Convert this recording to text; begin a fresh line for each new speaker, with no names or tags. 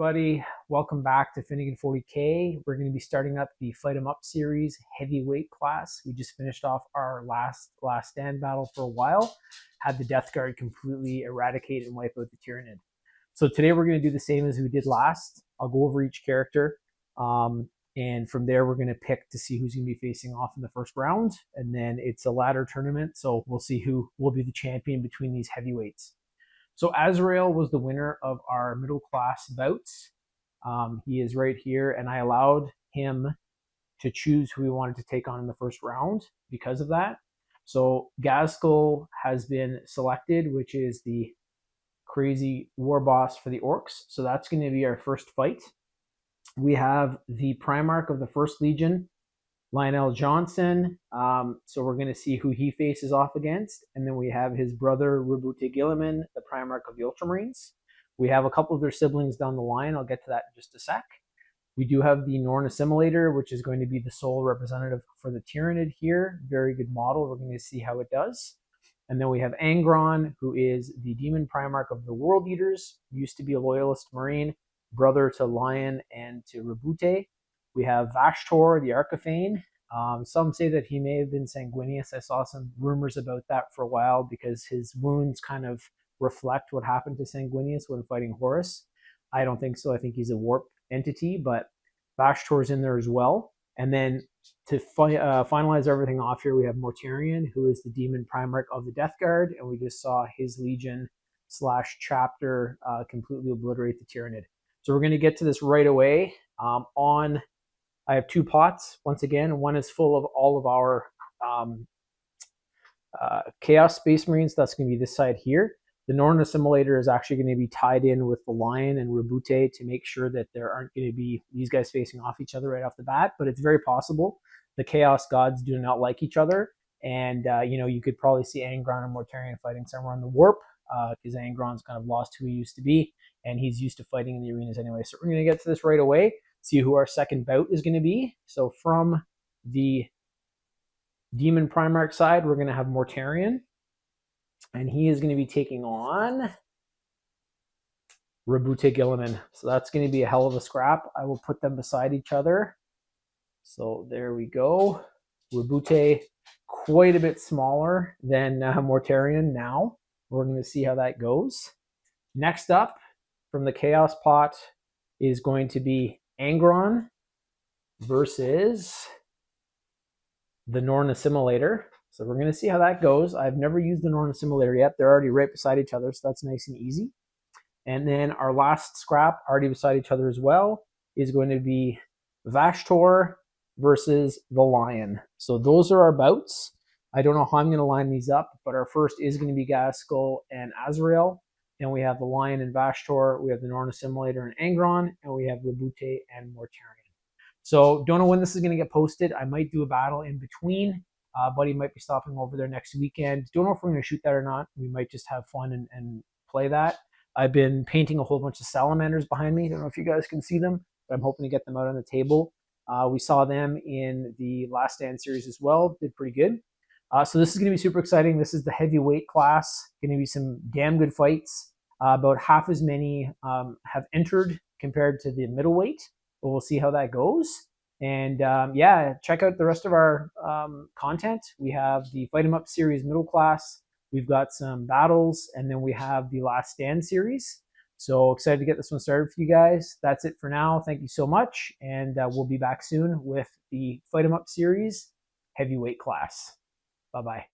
everybody. Welcome back to Finnigan 40K. We're going to be starting up the Fight 'em Up series heavyweight class. We just finished off our last stand battle for a while. Had the Death Guard completely eradicate and wipe out the Tyrannid. So today we're going to do the same as we did last. I'll go over each character. And from there, we're going to pick to see who's going to be facing off in the first round. And then it's a ladder tournament, so we'll see who will be the champion between these heavyweights. So Azrael was the winner of our middle class bouts. He is right here, and I allowed him to choose who he wanted to take on in the first round because of that. So Gaskell has been selected, which is the crazy war boss for the orcs. So that's going to be our first fight. We have the Primarch of the First Legion, Lionel Johnson. So we're going to see who he faces off against. And then we have his brother, Rabute Gilliman, the Primarch of the Ultramarines. We have a couple of their siblings down the line. I'll get to that in just a sec. We do have the Norn Assimilator, which is going to be the sole representative for the Tyrannid here. Very good model. We're going to see how it does. And then we have Angron, who is the Demon Primarch of the World Eaters. Used to be a Loyalist Marine, brother to Lion and to Rabute. We have Vashtor, the Arcaphane. Some say that he may have been sanguineous. I saw some rumors about that for a while because his wounds kind of reflect what happened to Sanguinius when fighting Horus. I don't think so. I think he's a warp entity, but Vashtor's in there as well. And then to finalize everything off here, we have Mortarion, who is the Demon Primarch of the Death Guard, and we just saw his Legion / chapter completely obliterate the Tyrannid. So we're going to get to this right away. I have two pots, once again. One is full of all of our Chaos Space Marines. That's going to be this side here. The Norn Assimilator is actually going to be tied in with the Lion and Rabute to make sure that there aren't going to be these guys facing off each other right off the bat, but it's very possible. The Chaos Gods do not like each other, and you could probably see Angron and Mortarion fighting somewhere on the warp, because Angron's kind of lost who he used to be, and he's used to fighting in the arenas anyway. So we're going to get to this right away, see who our second bout is going to be. So from the Demon Primarch side, we're going to have Mortarion, and he is going to be taking on Rabute Gilliman. So that's going to be a hell of a scrap. I will put them beside each other. So there we go. Rabute quite a bit smaller than Mortarion now. We're going to see how that goes. Next up from the Chaos pot is going to be Angron versus the Norn Assimilator. So we're going to see how that goes. I've never used the Norn Assimilator yet. They're already right beside each other, so that's nice and easy. And then our last scrap, already beside each other as well, is going to be Vashtor versus the Lion. So those are our bouts. I don't know how I'm going to line these up, but our first is going to be Gaskell and Azrael. And we have the Lion and Vashtor. We have the Norn Assimilator and Angron. And we have Rabute and Mortarion. So don't know when this is going to get posted. I might do a battle in between. Buddy might be stopping over there next weekend. Don't know if we're going to shoot that or not. We might just have fun and play that. I've been painting a whole bunch of salamanders behind me. Don't know if you guys can see them, but I'm hoping to get them out on the table. We saw them in the Last Stand series as well. Did pretty good. So this is going to be super exciting. This is the heavyweight class. Going to be some damn good fights. About half as many have entered compared to the middleweight, but we'll see how that goes. And check out the rest of our content. We have the Fight 'em Up series middle class. We've got some battles, and then we have the Last Stand series. So excited to get this one started for you guys. That's it for now. Thank you so much, and we'll be back soon with the Fight 'em Up series heavyweight class. Bye-bye.